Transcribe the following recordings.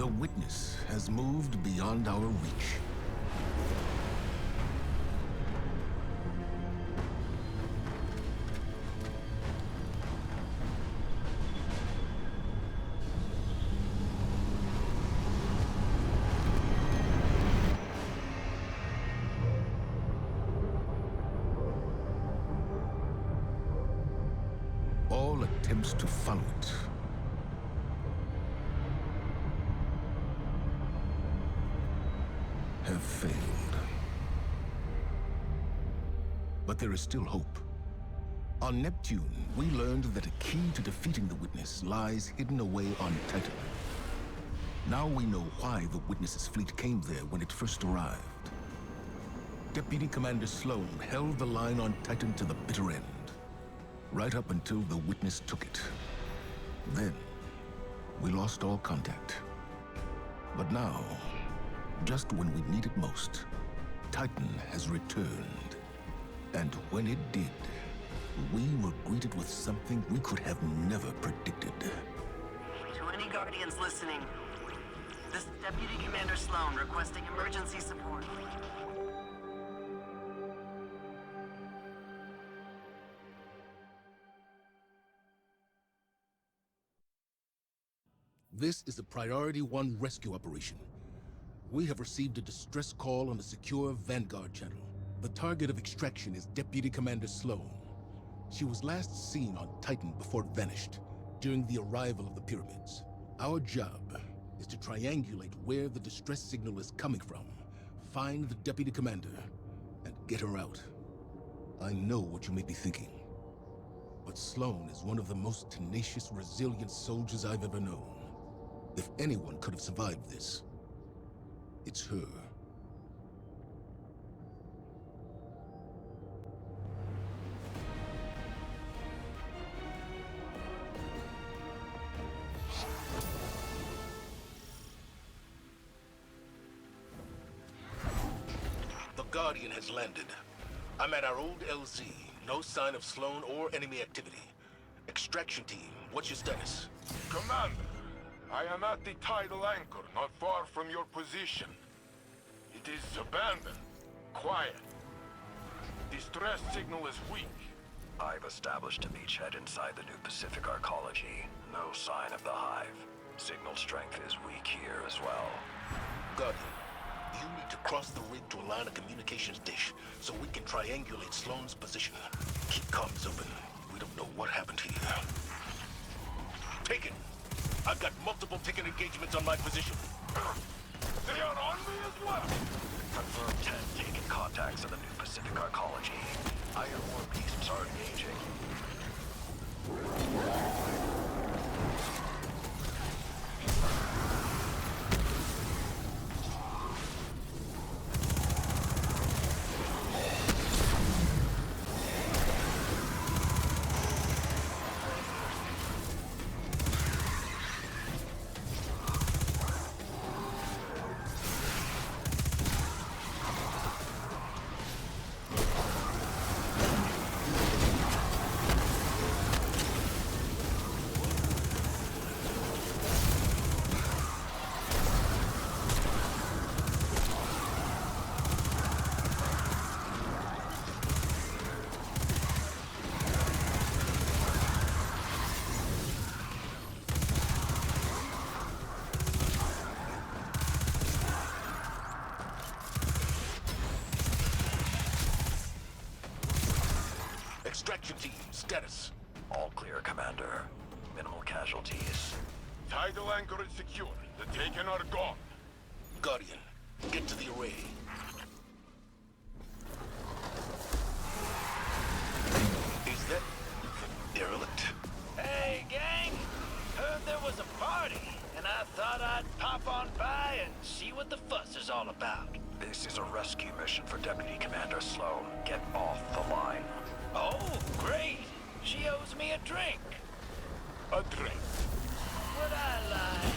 The witness has moved beyond our reach. All attempts to follow it have failed. But there is still hope. On Neptune, we learned that a key to defeating the Witness lies hidden away on Tital. Now we know why the Witness's fleet came there when it first arrived. Deputy Commander Sloane held the line on Titan to the bitter end, right up until the Witness took it. Then, we lost all contact. But now, just when we need it most, Titan has returned. And when it did, we were greeted with something we could have never predicted. To any Guardians listening, this is Deputy Commander Sloane requesting emergency support. This is a Priority 1 rescue operation. We have received a distress call on the secure Vanguard channel. The target of extraction is Deputy Commander Sloane. She was last seen on Titan before it vanished, during the arrival of the pyramids. Our job is to triangulate where the distress signal is coming from, find the Deputy Commander, and get her out. I know what you may be thinking, but Sloane is one of the most tenacious, resilient soldiers I've ever known. If anyone could have survived this, it's her. The Guardian has landed. I'm at our old LZ. No sign of Sloane or enemy activity. Extraction team, what's your status? Commander, I am at the tidal anchor, not far from your position. It is abandoned, quiet. Distress signal is weak. I've established a beachhead inside the new Pacific Arcology. No sign of the hive. Signal strength is weak here as well. Guardian, you need to cross the rig to align a communications dish so we can triangulate Sloane's position. Keep comms open. We don't know what happened here. Taken. I've got multiple ticket engagements on my position. They are on me as well! Confirm 10 taken contacts in the new Pacific Arcology. Iron War beasts are engaging. Extraction team, status. All clear, Commander. Minimal casualties. Tidal anchor is secure. The Taken are gone. Guardian, get to the array. Is that derelict? Hey, gang! Heard there was a party, and I thought I'd pop on by and see what the fuss is all about. This is a rescue mission for Deputy Commander Sloane. Get off the line. Oh, great! She owes me a drink. A drink. Would I lie?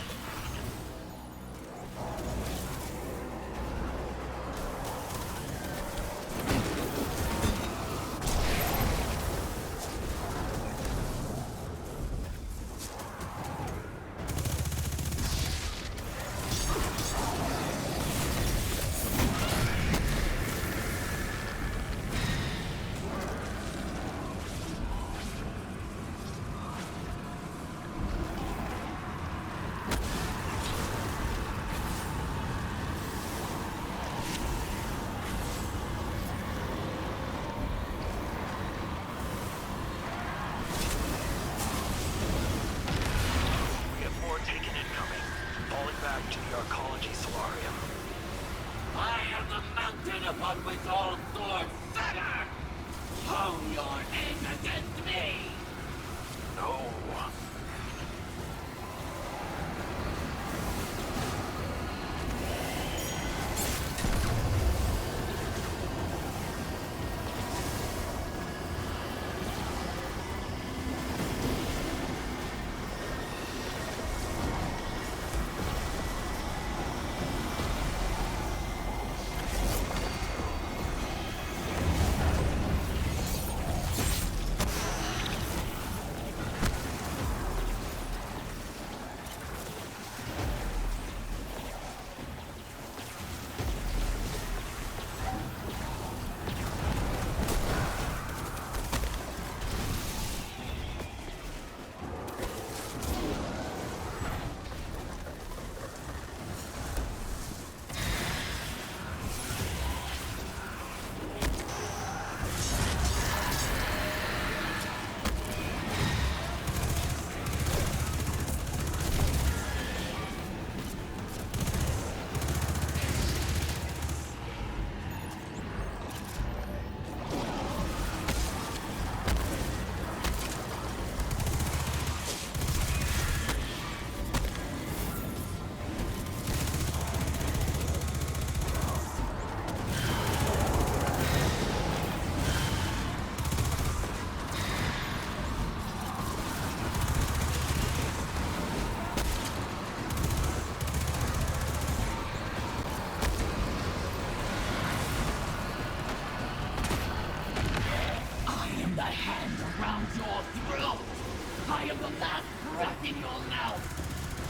the last breath in your mouth.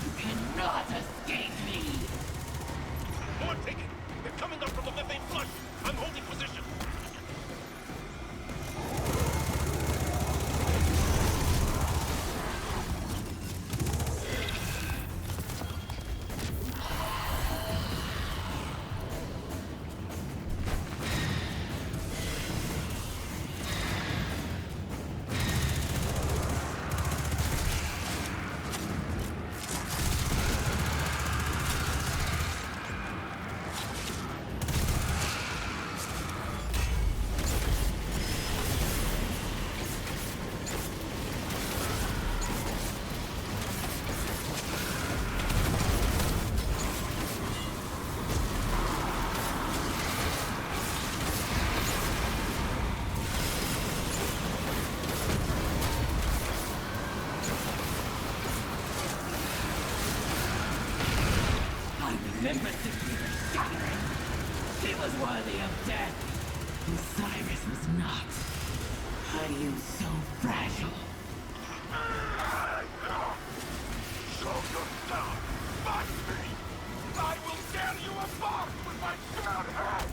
You cannot escape me. More taken! They're coming up from the methane flush! I'm holding position! Remember Saphira shattering. She was worthy of death. Osiris was not. Are you so fragile? Show yourself! Fight me! I will tear you apart with my bare hands!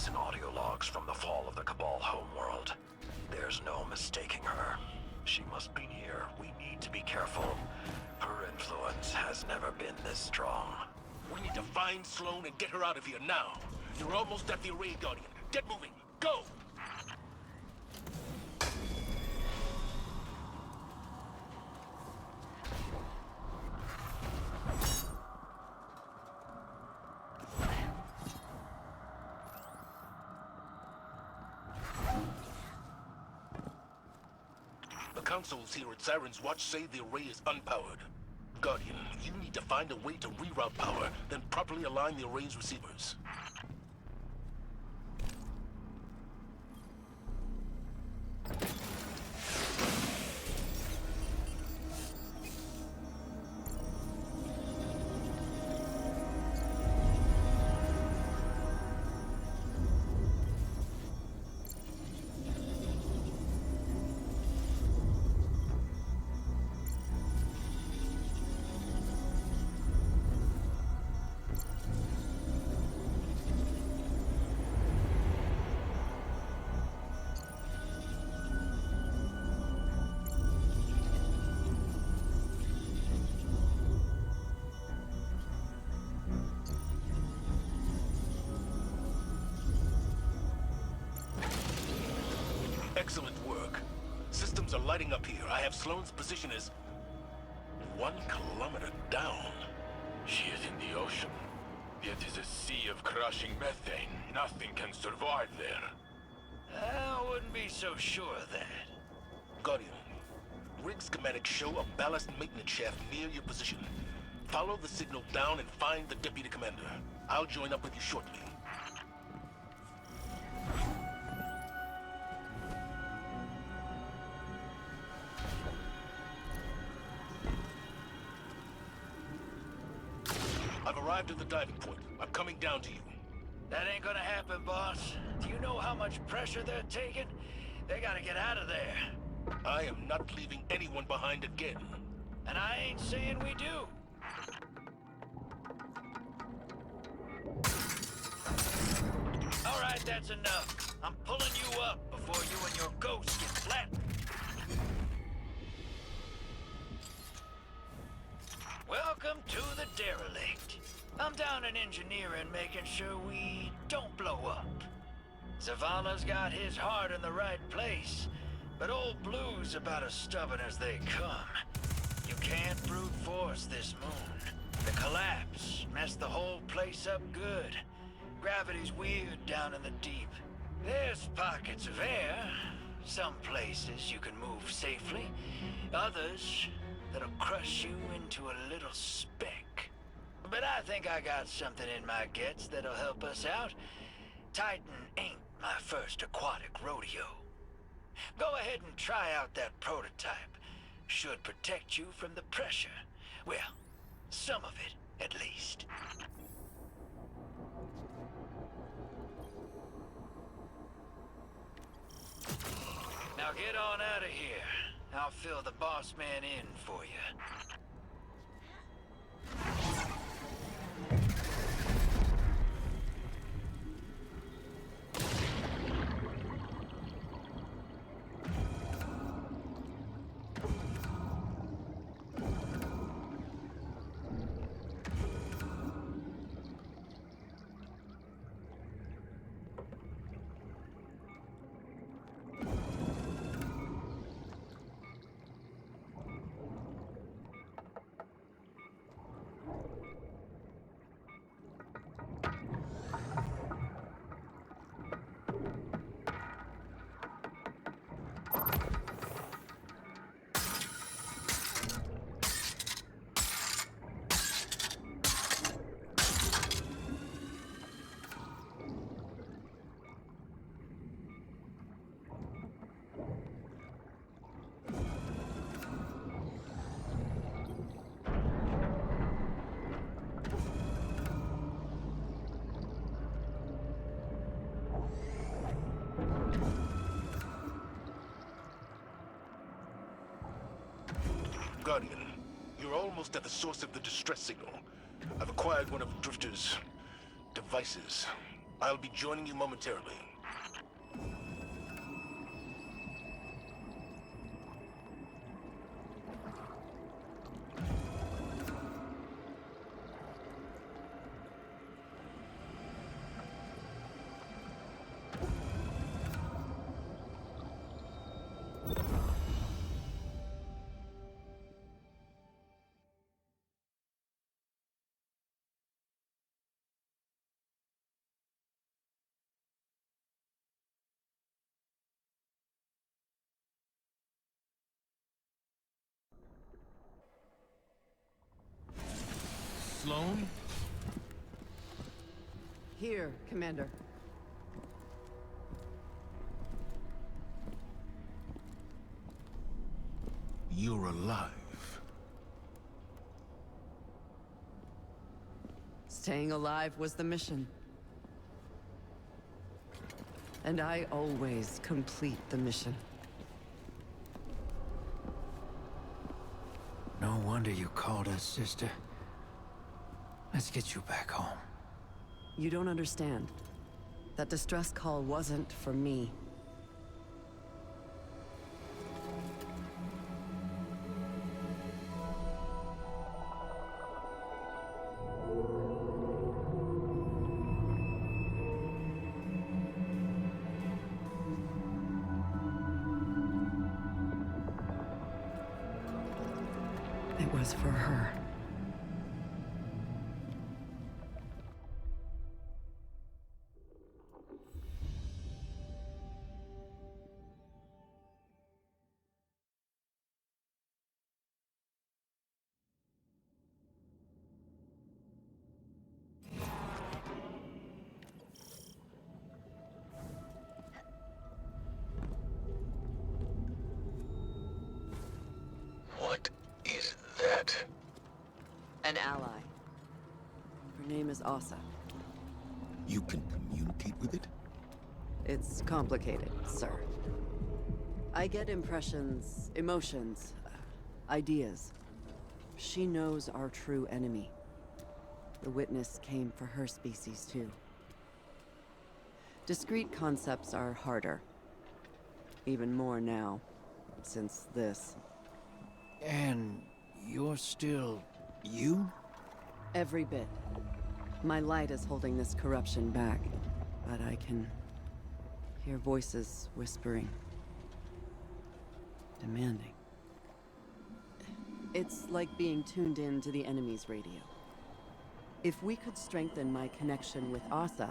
In audio logs from the fall of the Cabal homeworld. There's no mistaking her. She must be near. We need to be careful. Her influence has never been this strong. We need to find Sloane and get her out of here now. You're almost at the Array Guardian. Get moving. Go! The consoles here at Siren's Watch say the array is unpowered. Guardian, you need to find a way to reroute power, then properly align the array's receivers. Excellent work. Systems are lighting up here. I have Sloane's position as 1 kilometer down. She is in the ocean. It is a sea of crushing methane. Nothing can survive there. I wouldn't be so sure of that. Guardian, rig schematics show a ballast maintenance shaft near your position. Follow the signal down and find the deputy commander. I'll join up with you shortly. I've arrived at the diving point. I'm coming down to you. That ain't gonna happen, boss. Do you know how much pressure they're taking? They gotta get out of there. I am not leaving anyone behind again. And I ain't saying we do. All right, that's enough. I'm pulling you up before you and your ghost get flattened. Welcome to the derelict. I'm down in engineering, making sure we don't blow up. Zavala's got his heart in the right place, but old Blue's about as stubborn as they come. You can't brute force this moon. The collapse messed the whole place up good. Gravity's weird down in the deep. There's pockets of air. Some places you can move safely. Others that'll crush you into a little speck. But I think I got something in my guts that'll help us out. Titan ain't my first aquatic rodeo. Go ahead and try out that prototype. Should protect you from the pressure. Well, some of it, at least. Now get on out of here. I'll fill the boss man in for you. Guardian, you're almost at the source of the distress signal. I've acquired one of Drifter's devices. I'll be joining you momentarily. Sloane? Here, Commander. You're alive. Staying alive was the mission. And I always complete the mission. No wonder you called us, sister. Let's get you back home. You don't understand. That distress call wasn't for me. It was for her. What is that? An ally. Her name is Asa. You can communicate with it? It's complicated, sir. I get impressions, emotions, ideas. She knows our true enemy. The Witness came for her species, too. Discrete concepts are harder. Even more now, since this. And you're still you? Every bit. My light is holding this corruption back, but I can hear voices whispering. Demanding. It's like being tuned in to the enemy's radio. If we could strengthen my connection with Asa,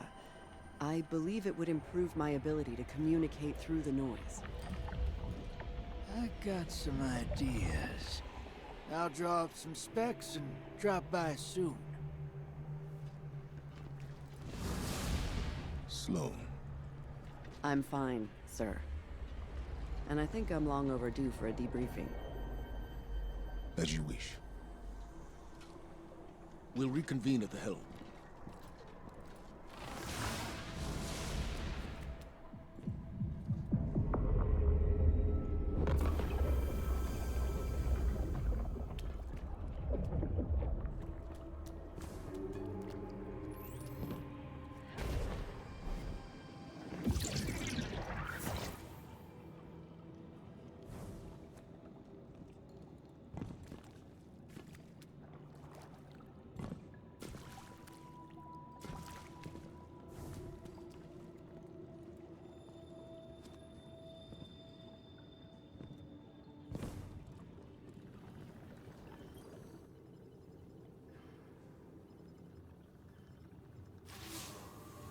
I believe it would improve my ability to communicate through the noise. I got some ideas. I'll draw up some specs and drop by soon. Sloane. I'm fine, sir. And I think I'm long overdue for a debriefing. As you wish. We'll reconvene at the helm.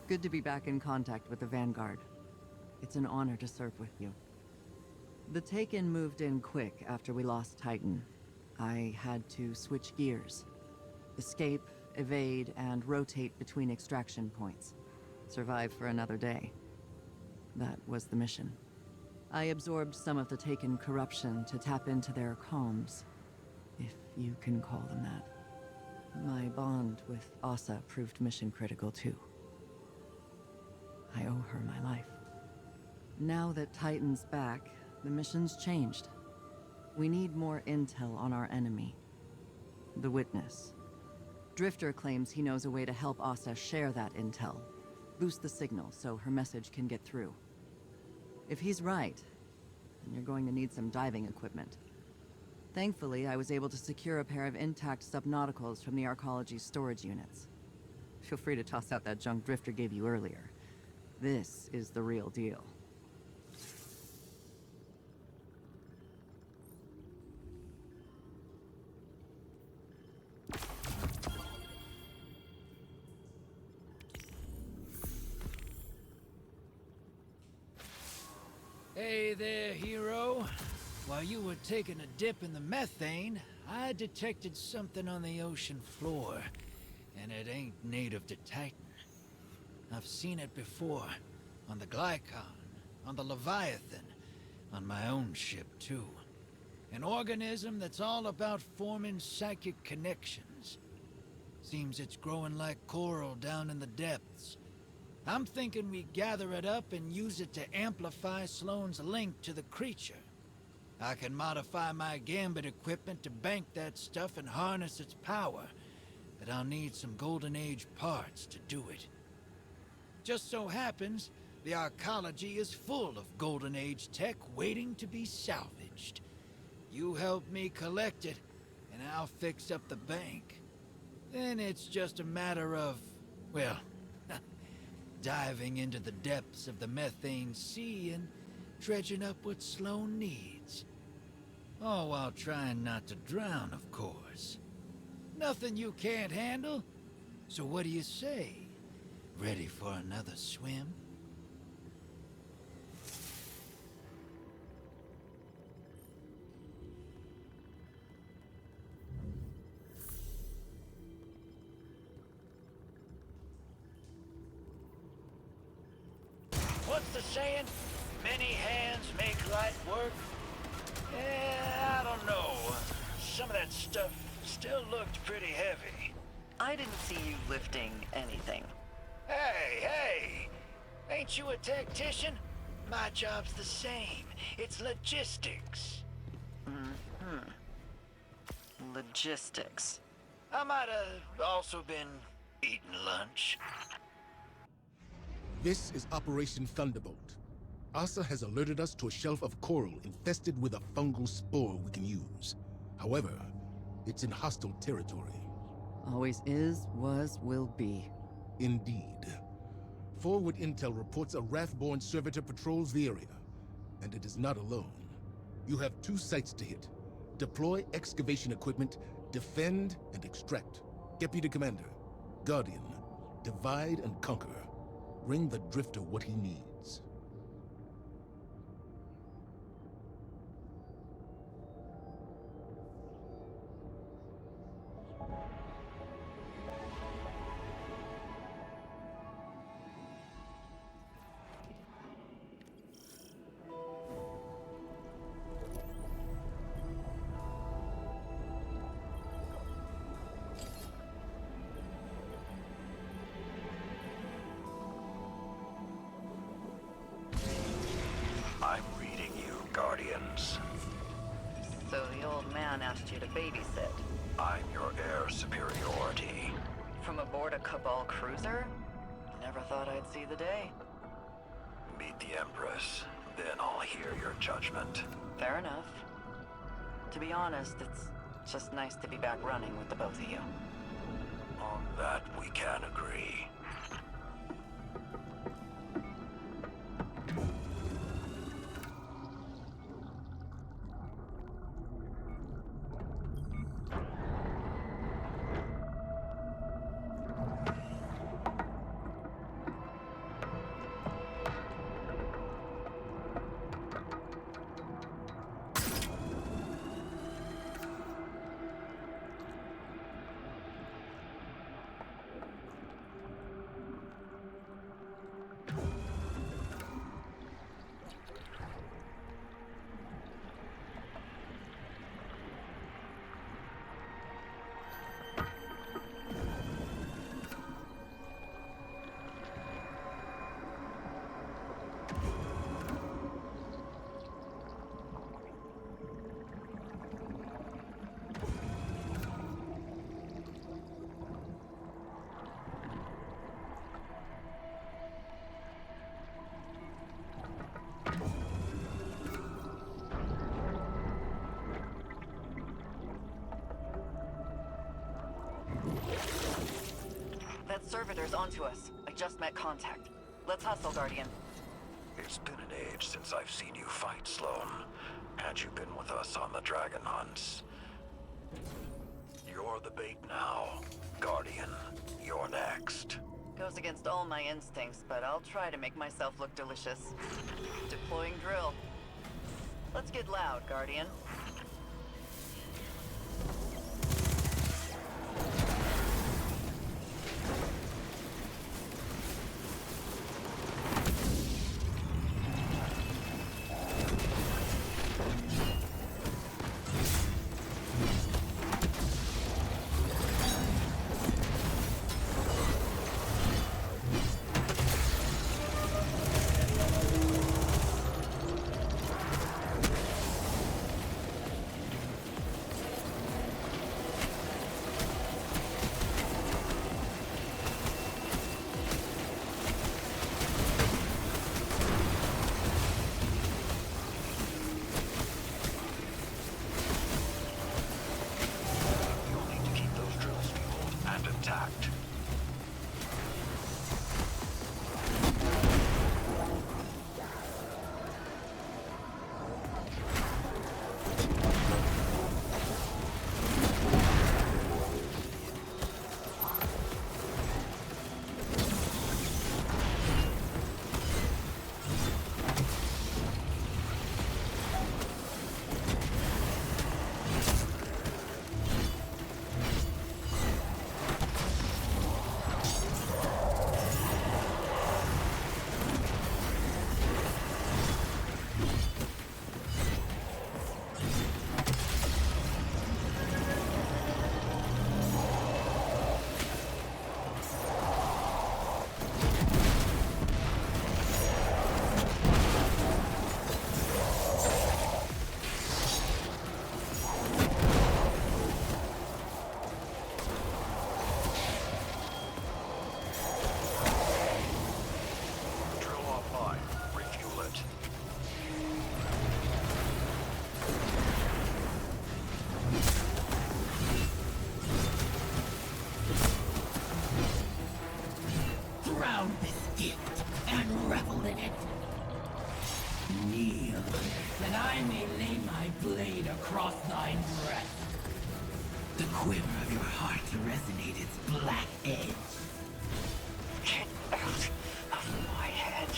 Good to be back in contact with the Vanguard. It's an honor to serve with you. The Taken moved in quick after we lost Titan. I had to switch gears. Escape, evade, and rotate between extraction points. Survive for another day. That was the mission. I absorbed some of the Taken corruption to tap into their comms, if you can call them that. My bond with Asa proved mission critical too. I owe her my life. Now that Titan's back, the mission's changed. We need more intel on our enemy. The Witness. Drifter claims he knows a way to help Asa share that intel. Boost the signal so her message can get through. If he's right, then you're going to need some diving equipment. Thankfully, I was able to secure a pair of intact subnauticals from the Arcology's storage units. Feel free to toss out that junk Drifter gave you earlier. This is the real deal. Hey there, hero. While you were taking a dip in the methane, I detected something on the ocean floor. And it ain't native to Titan. I've seen it before, on the Glycon, on the Leviathan, on my own ship too. An organism that's all about forming psychic connections. Seems it's growing like coral down in the depths. I'm thinking we gather it up and use it to amplify Sloane's link to the creature. I can modify my gambit equipment to bank that stuff and harness its power, but I'll need some Golden Age parts to do it. Just so happens, the Arcology is full of Golden Age tech waiting to be salvaged. You help me collect it, and I'll fix up the bank. Then it's just a matter of, well, diving into the depths of the methane sea and dredging up what Sloane needs. All while trying not to drown, of course. Nothing you can't handle. So what do you say? Ready for another swim? What's the saying? Many hands make light work? I don't know. Some of that stuff still looked pretty heavy. I didn't see you lifting anything. Hey, Aren't you a tactician? My job's the same. It's logistics. Logistics. I might have also been eating lunch. This is Operation Thunderbolt. Asa has alerted us to a shelf of coral infested with a fungal spore we can use. However, it's in hostile territory. Always is, was, will be. Indeed. Forward intel reports a Wrathborn servitor patrols the area, and it is not alone. You have 2 sites to hit. Deploy excavation equipment, defend, and extract. Deputy Commander, Guardian, divide and conquer. Bring the Drifter what he needs. I'm reading you, Guardians. So the old man asked you to babysit? I'm your heir superiority. From aboard a Cabal cruiser? Never thought I'd see the day. Meet the Empress, then I'll hear your judgment. Fair enough. To be honest, it's just nice to be back running with the both of you. On that we can agree. That servitor's onto us. I just met contact. Let's hustle, Guardian. It's been an age since I've seen you fight, Sloane. Had you been with us on the dragon hunts. You're the bait now. Guardian, you're next. Goes against all my instincts, but I'll try to make myself look delicious. Deploying drill. Let's get loud, Guardian. that I may lay my blade across thine breast. The quiver of your heart to resonate its black edge. Get out of my head.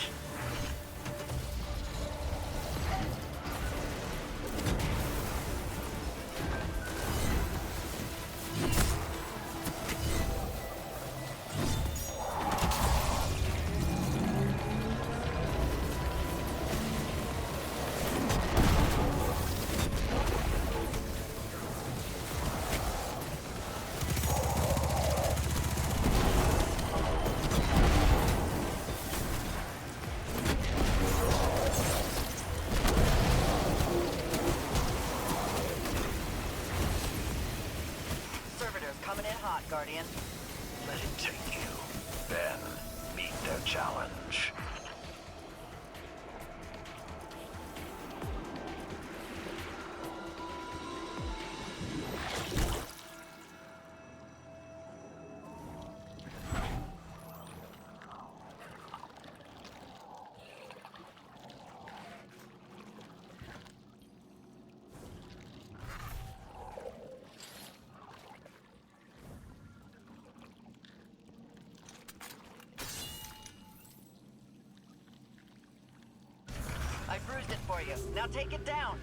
Guardian. Let it take you. Then, meet their challenge. I bruised it for you. Now take it down.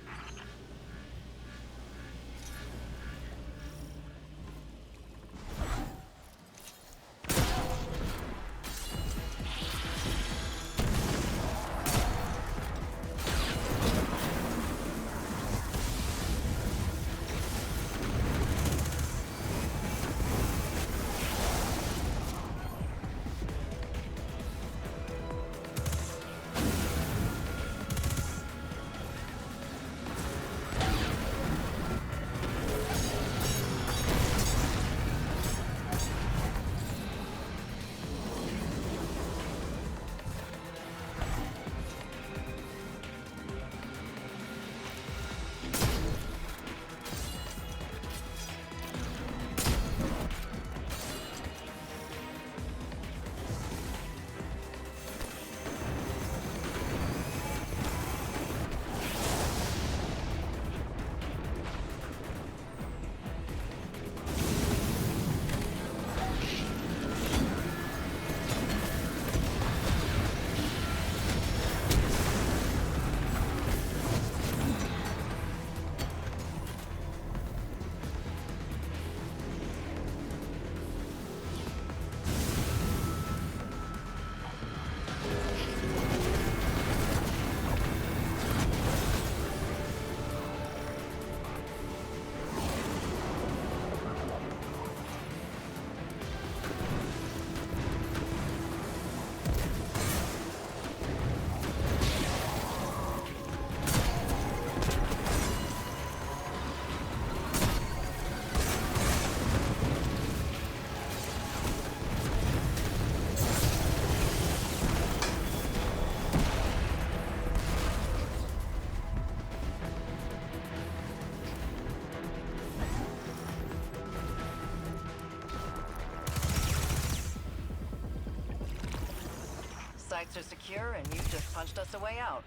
Sights are secure, and you just punched us a way out.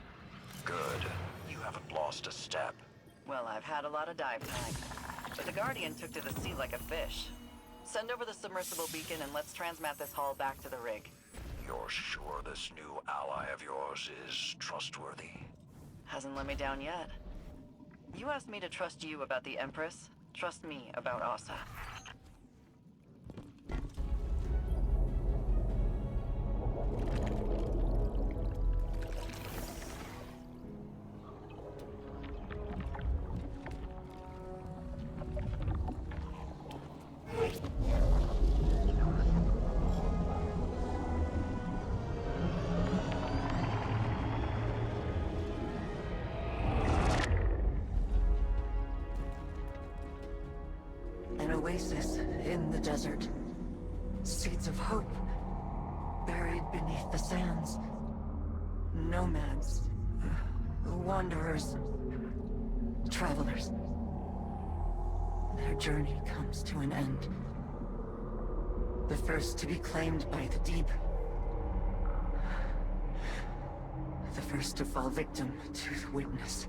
Good. You haven't lost a step. Well, I've had a lot of dive time. But the Guardian took to the sea like a fish. Send over the submersible beacon and let's transmat this hull back to the rig. You're sure this new ally of yours is trustworthy? Hasn't let me down yet. You asked me to trust you about the Empress. Trust me about Asa. An oasis in the desert. Seeds of hope buried beneath the sands. Nomads, wanderers, travelers. Their journey comes to an end. The first to be claimed by the deep. The first to fall victim to the witness.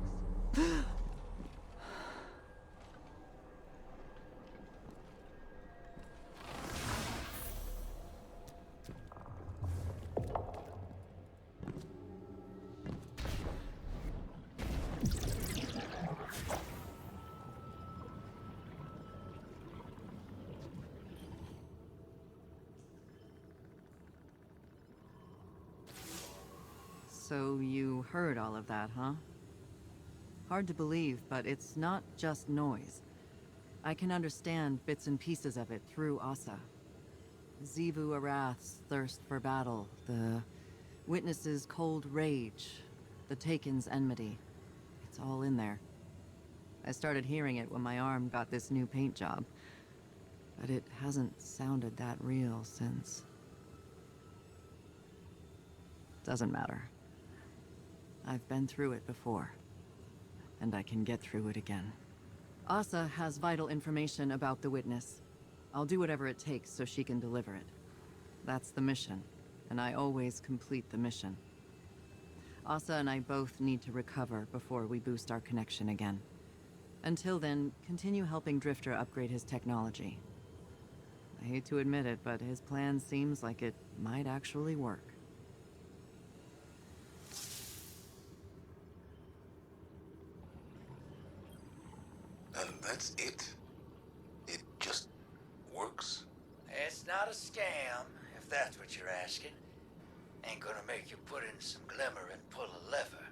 So you heard all of that, huh? Hard to believe, but it's not just noise. I can understand bits and pieces of it through Asa. Xivu Arath's thirst for battle, the Witness's cold rage, the Taken's enmity. It's all in there. I started hearing it when my arm got this new paint job, but it hasn't sounded that real since. Doesn't matter. I've been through it before, and I can get through it again. Asa has vital information about the Witness. I'll do whatever it takes so she can deliver it. That's the mission, and I always complete the mission. Asa and I both need to recover before we boost our connection again. Until then, continue helping Drifter upgrade his technology. I hate to admit it, but his plan seems like it might actually work. And that's it? It just works? It's not a scam, if that's what you're asking. Ain't gonna make you put in some glimmer and pull a lever.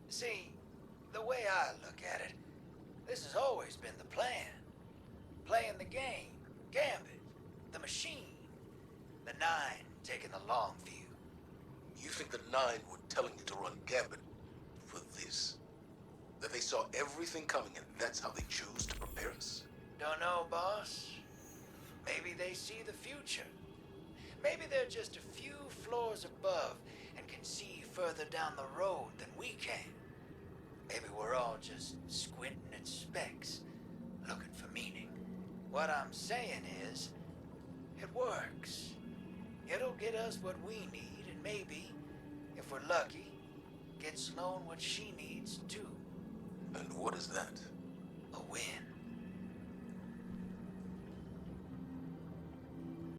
See, the way I look at it, this has always been the plan. Playing the game, Gambit, the machine. The Nine taking the long view. You think the Nine were telling you to run Gambit for this? That they saw everything coming and that's how they chose to prepare us? Don't know, boss. Maybe they see the future. Maybe they're just a few floors above and can see further down the road than we can. Maybe we're all just squinting at specks, looking for meaning. What I'm saying is, it works. It'll get us what we need, and maybe, if we're lucky, get Sloane what she needs too. And what is that? A win.